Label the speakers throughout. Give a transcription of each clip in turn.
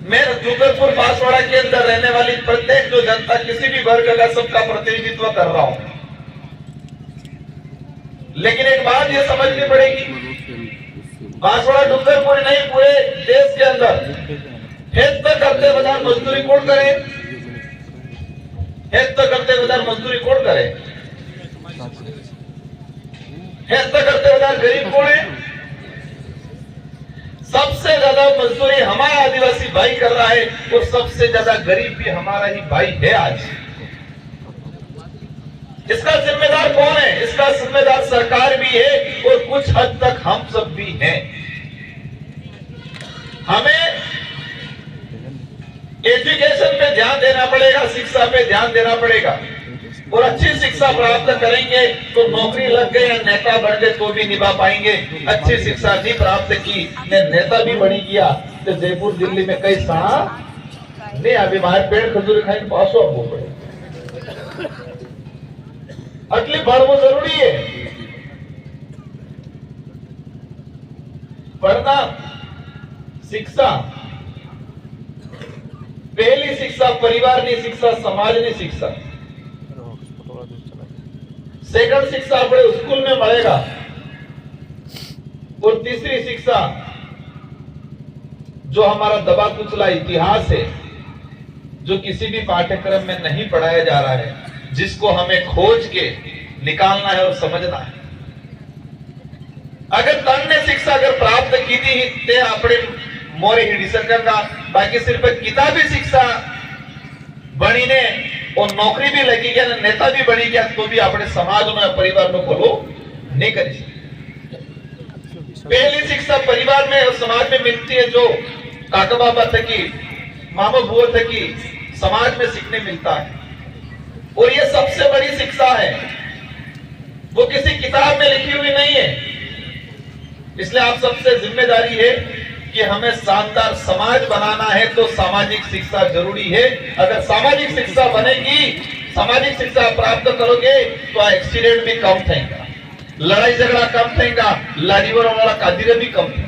Speaker 1: मैं जूगलपुर बांसवाड़ा के अंदर रहने वाली प्रत्येक जो जनता किसी भी वर्ग का सबका प्रतिनिधित्व कर रहा हूं, लेकिन एक बात ये समझनी पड़ेगी, बांसवाड़ा डूंगरपुर नहीं पूरे देश के अंदर हेत करते बाजार मजदूरी कौन करे? हेत करते बाजार मजदूरी कौन करे? हेत करते बाजार गरीब कौन है? सबसे ज्यादा मजदूरी हमारा आदिवासी भाई कर रहा है और सबसे ज्यादा गरीब भी हमारा ही भाई है आज। इसका जिम्मेदार कौन है? इसका जिम्मेदार सरकार भी है और कुछ हद तक हम सब भी हैं। हमें एजुकेशन पे ध्यान देना पड़ेगा, शिक्षा पे ध्यान देना पड़ेगा और अच्छी शिक्षा प्राप्त करेंगे तो नौकरी लग गए या नेता बन गए तो भी निभा पाएंगे। अच्छी शिक्षा नहीं प्राप्त की ने नेता भी बनी गया तो जयपुर दिल्ली में कई सारा नहीं अभी बाहर पेड़ खजूर खाई पासो आपको पड़े अटली बढ़वो जरूरी है। पढ़ना शिक्षा पहली शिक्षा परिवार ની शिक्षा समाज ની शिक्षा सेकंड शिक्षा अपने स्कूल में मिलेगा और तीसरी शिक्षा जो हमारा दबा कुचला इतिहास है जो किसी भी पाठ्यक्रम में नहीं पढ़ाया जा रहा है, जिसको हमें खोज के निकालना है और समझना है। अगर तन ने शिक्षा अगर प्राप्त की थी ते अपने मोरे हिड़ी सकता, बाकी सिर्फ किताबी शिक्षा बनी ने और नौकरी भी लगी गया नेता भी बनी गया तो भी अपने समाज में परिवार में बोलो नहीं कर सकते। पहली शिक्षा परिवार में और समाज में मिलती है जो काका बाबा थकी मामा बुआ थकी समाज में सीखने मिलता है और ये सबसे बड़ी शिक्षा है, वो किसी किताब में लिखी हुई नहीं है। इसलिए आप सबसे जिम्मेदारी है कि हमें शानदार समाज बनाना है तो सामाजिक शिक्षा जरूरी है। अगर सामाजिक शिक्षा बनेगी, सामाजिक शिक्षा प्राप्त करोगे तो एक्सीडेंट भी कम थेगा, लड़ाई झगड़ा कम थेगा, लाजीवर वाला कादिरे भी कम थेगा।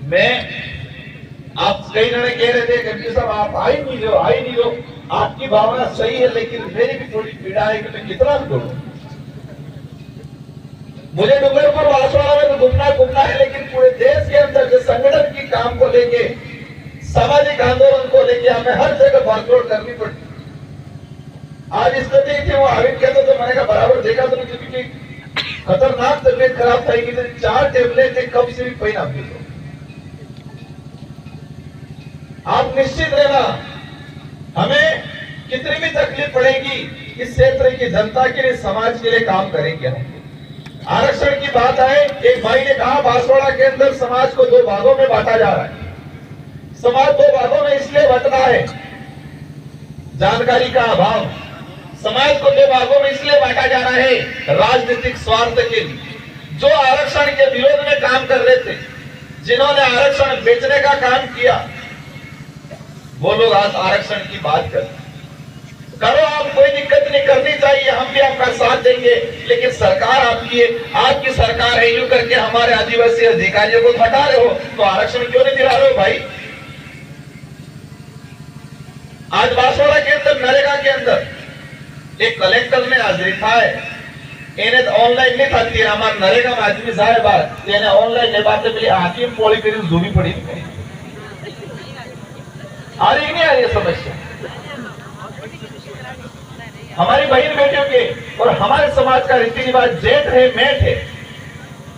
Speaker 1: मैं आप कई जने कह रहे थे कि साहब आप आई नहीं हो, आपकी भावना सही है लेकिन मेरी भी थोड़ी पीड़ा है कि मैं कितना करूं। मुझे डूंगरपुर बांसवाड़ा में तो घूमना है लेकिन पूरे देश के अंदर जो संगठन की काम को लेके सामाजिक आंदोलन को लेके हमें हर जगह भागदौड़ करनी पड़ती। आज स्थिति थी वो आविद कहते तो मैंने कहा बराबर देखा तो क्योंकि खतरनाक तबीयत खराब था कि 4 टेबलेट एक कब से भी पहन आप पी लो। आप निश्चित रहना हमें कितनी भी तकलीफ पड़ेगी इस क्षेत्र की जनता के लिए समाज के लिए काम करेंगे हम। आरक्षण की बात आए, एक भाई ने कहा बांसवाड़ा के अंदर समाज को 2 भागों में बांटा जा रहा है। समाज 2 भागों में इसलिए बंटना है जानकारी का अभाव। समाज को 2 भागों में इसलिए बांटा जा रहा है राजनीतिक स्वार्थ के लिए। जो आरक्षण के विरोध में काम कर रहे थे, जिन्होंने आरक्षण बेचने का काम किया, वो लोग आज आरक्षण की बात करते करो, आप कोई दिक्कत नहीं करनी चाहिए, हम भी आपका साथ देंगे, लेकिन सरकार आपकी है, आपकी सरकार है, यूं करके हमारे आदिवासी अधिकारियों को हटा रहे हो तो आरक्षण क्यों नहीं दिला रहे हो भाई? आज बांसवाड़ा के अंदर नरेगा के अंदर एक कलेक्टर ने हाजिरी था है, इन्हें ऑनलाइन नहीं था थी, हमारे नरेगा में आदमी साहब बात ऑनलाइन ने बातें मिली, हाकिम पोली करी धूबी पड़ी आ रही नहीं आ रही समस्या हमारी बहन बेटियों के और हमारे समाज का रीति रिवाज जेठ है मेठ है,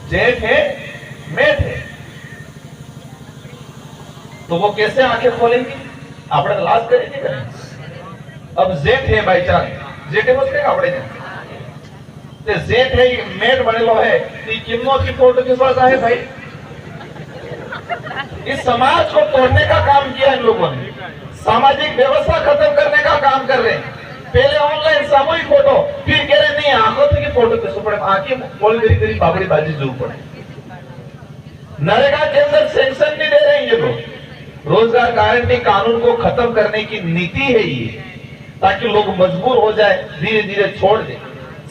Speaker 1: जेठ है मेठ है, तो वो कैसे आंखें खोलेंगी? आपने लाश करेंगे करें। अब जेठ है बाई चांस जेठे मत करेगा आपने ते जेठ है मेठ बनेलो है तो किन्नो की फोटो किस पास है भाई? इस समाज को तोड़ने का काम किया इन लोगों ने, सामाजिक व्यवस्था खत्म करने का काम कर रहे हैं। पहले ऑनलाइन सामूहिक फोटो, फिर कह रहे नहीं आंखों की फोटो कैसे पड़े, आंखें बोल करी बाबड़ी बाजी जरूर पड़े। नरेगा के अंदर सेंक्शन नहीं दे रहे हैं ये लोग। रोजगार गारंटी कानून को खत्म करने की नीति है ये, ताकि लोग मजबूर हो जाए, धीरे धीरे छोड़ दे।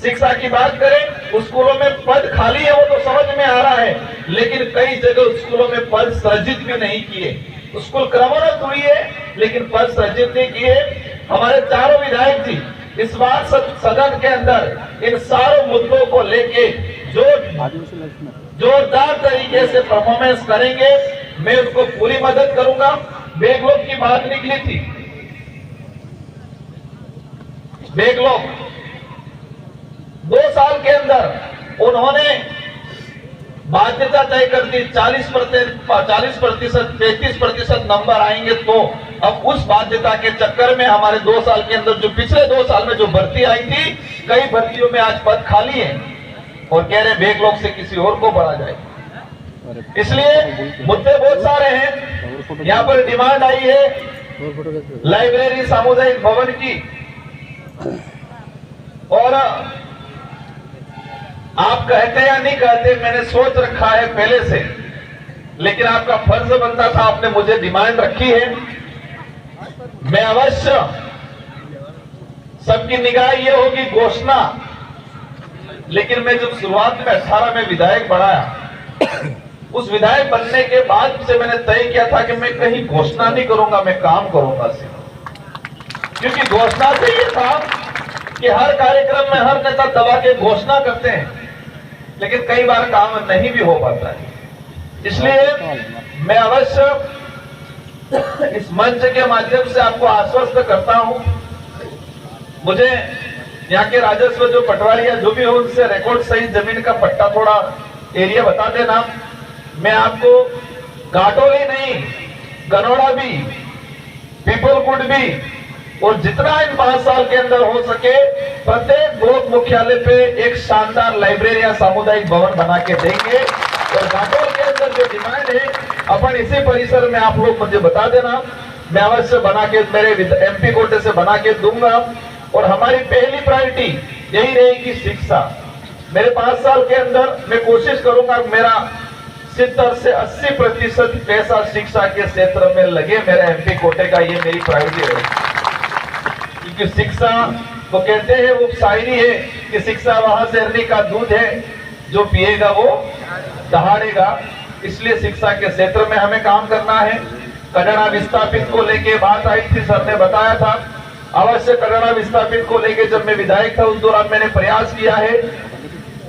Speaker 1: शिक्षा की बात करें स्कूलों में पद खाली है वो तो समझ में आ रहा है, लेकिन कई जगह स्कूलों में पद सृजित भी नहीं किए। स्कूल क्रमोन्नत हुई है लेकिन पद सृजित नहीं किए। हमारे चारों विधायक जी इस बार सदन के अंदर इन सारों मुद्दों को लेके जो जोरदार तरीके से परफॉर्मेंस करेंगे, मैं उनको पूरी मदद करूंगा। बेगलोक की बात निकली थी, बेगलोक 2 साल के अंदर उन्होंने बाध्यता तय कर दी, 40%, 33% नंबर आएंगे तो। अब उस बाध्यता के चक्कर में हमारे 2 साल के अंदर जो पिछले 2 साल में जो भर्ती आई थी, कई भर्तियों में आज पद खाली है और कह रहे बेगलोक से किसी और को बढ़ा जाए। इसलिए मुद्दे बहुत सारे हैं। यहाँ पर डिमांड आई है लाइब्रेरी सामुदायिक भवन की, और आप कहते या नहीं कहते मैंने सोच रखा है पहले से, लेकिन आपका फर्ज बनता था, आपने मुझे डिमांड रखी है, मैं अवश्य, सबकी निगाह ये होगी घोषणा। लेकिन मैं जब शुरुआत में 18 में विधायक बनाया, उस विधायक बनने के बाद से मैंने तय किया था कि मैं कहीं घोषणा नहीं करूंगा, मैं काम करूंगा सिर्फ। क्योंकि घोषणा से ये था कि हर कार्यक्रम में हर नेता दबा के घोषणा करते हैं, लेकिन कई बार काम नहीं भी हो पाता है। इसलिए मैं अवश्य इस मंच के माध्यम से आपको आश्वस्त करता हूं, मुझे यहाँ के राजस्व जो पटवारिया जो भी हो उनसे रिकॉर्ड सही जमीन का पट्टा थोड़ा एरिया बता देना। मैं आपको घाटोली नहीं, गनौड़ा भी, पीपलकुट भी, और जितना इन 5 साल के अंदर हो सके प्रत्येक ब्लॉक मुख्यालय पे एक शानदार लाइब्रेरी या सामुदायिक भवन बना के देंगे। और घाटोल के अंदर जो डिमांड है अपन इसी परिसर में आप लोग मुझे बता देना, मैं अवश्य बना के मेरे MP कोटे से बना के दूंगा। और हमारी पहली प्रायोरिटी यही रहेगी शिक्षा। मेरे 5 साल के अंदर मैं कोशिश करूंगा मेरा 70 से 80% पैसा शिक्षा के क्षेत्र में लगे, मेरा MP कोटे का ये मेरी प्रायोरिटी रहेगी। क्योंकि शिक्षा तो कहते हैं वो शायरी है कि शिक्षा वहां शेरनी का दूध है, जो पिएगा वो दहाड़ेगा। इसलिए शिक्षा के क्षेत्र में हमें काम करना है। कड़ाड़ा विस्थापित को लेके बात आई थी, सर ने बताया था, अवश्य कड़ाड़ा विस्थापित को लेके जब मैं विधायक था उस दौरान मैंने प्रयास किया है।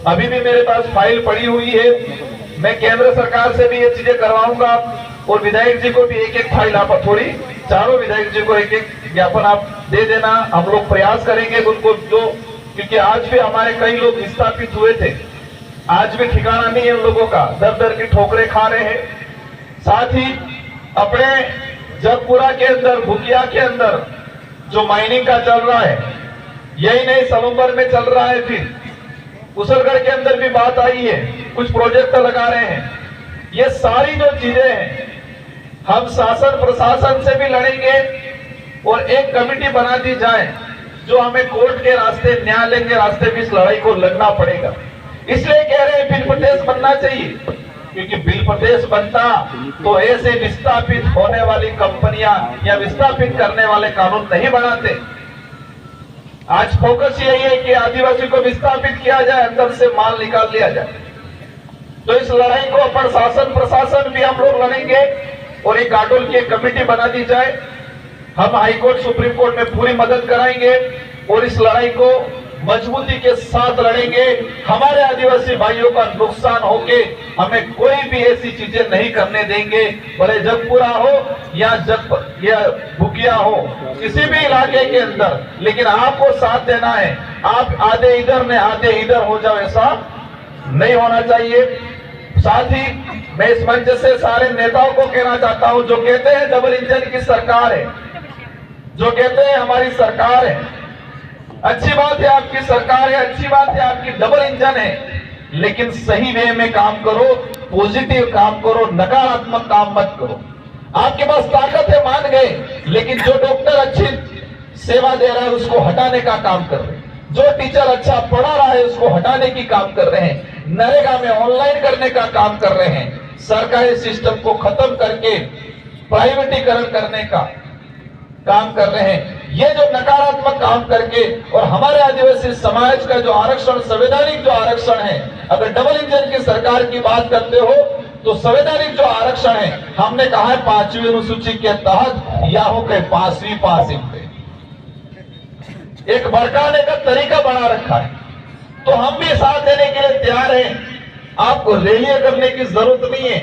Speaker 1: अभी भी मेरे पास फाइल पड़ी हुई है, मैं केंद्र सरकार से भी ये चीजें करवाऊंगा। और विधायक जी को भी एक फाइल आप थोड़ी, चारों विधायक जी को एक ज्ञापन आप दे देना। हम लोग प्रयास करेंगे उनको, जो क्योंकि आज भी हमारे कई लोग विस्थापित हुए थे, आज भी ठिकाना नहीं है उन लोगों का, दर दर की ठोकरें खा रहे हैं। साथ ही अपने जगपुरा के अंदर, भुकिया के अंदर जो माइनिंग का चल रहा है, यही नहीं सलूम्बर में चल रहा है, फिर कुशलगढ़ के अंदर भी बात आई है, कुछ प्रोजेक्ट लगा रहे हैं। ये सारी जो चीजें हैं हम शासन प्रशासन से भी लड़ेंगे और एक कमेटी बना दी जाए जो हमें कोर्ट के रास्ते, न्यायालय के रास्ते भी इस लड़ाई को लड़ना पड़ेगा। इसलिए कह रहे हैं बिल प्रदेश बनना चाहिए, क्योंकि बिल प्रदेश बनता तो ऐसे विस्थापित होने वाली कंपनियां या विस्थापित करने वाले कानून नहीं बनाते। आज फोकस यही है कि आदिवासी को विस्थापित किया जाए, अंदर से माल निकाल लिया जाए। तो इस लड़ाई को अपन शासन प्रशासन भी हम लोग लड़ेंगे और एक घाटोल की एक कमेटी बना दी जाए। हम हाईकोर्ट सुप्रीम कोर्ट में पूरी मदद कराएंगे और इस लड़ाई को मजबूती के साथ लड़ेंगे। हमारे आदिवासी भाइयों का नुकसान होके हमें कोई भी ऐसी चीजें नहीं करने देंगे, भले जगपुरा हो या भुकिया हो, किसी भी इलाके के अंदर, लेकिन आपको साथ देना है। आप आधे इधर ने आधे इधर हो जाओ, ऐसा नहीं होना चाहिए। साथ ही मैं इस मंच से सारे नेताओं को कहना चाहता हूं जो कहते हैं डबल इंजन की सरकार है, जो कहते हैं हमारी सरकार है, अच्छी बात है आपकी सरकार है, अच्छी बात है आपकी डबल इंजन है, लेकिन सही वे में काम करो, पॉजिटिव काम करो, नकारात्मक काम मत करो। आपके पास ताकत है मान गए, लेकिन जो डॉक्टर अच्छी सेवा दे रहा है उसको हटाने का काम कर रहे हैं, जो टीचर अच्छा पढ़ा रहा है उसको हटाने की काम कर रहे हैं, नरेगा में ऑनलाइन करने का काम कर रहे हैं, सरकारी सिस्टम को खत्म करके प्राइवेटीकरण करने का काम कर रहे हैं। ये जो नकारात्मक काम करके और हमारे आदिवासी समाज का जो आरक्षण, संवैधानिक जो आरक्षण है, अगर डबल इंजन की सरकार की बात करते हो तो संवैधानिक जो आरक्षण है, हमने कहा है 5वीं अनुसूची के तहत या हो के 5वीं पासिंग पे एक भड़काने का तरीका बना रखा है। तो हम भी साथ देने के लिए तैयार हैं। आपको रैलियां करने की जरूरत नहीं है।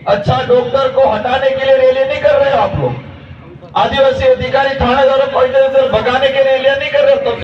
Speaker 1: अच्छा डॉक्टर को हटाने के लिए रैली नहीं कर रहे हो आप लोग, आदिवासी अधिकारी थानेदारों को भगाने के लिए रैलियां नहीं कर रहे हो। तो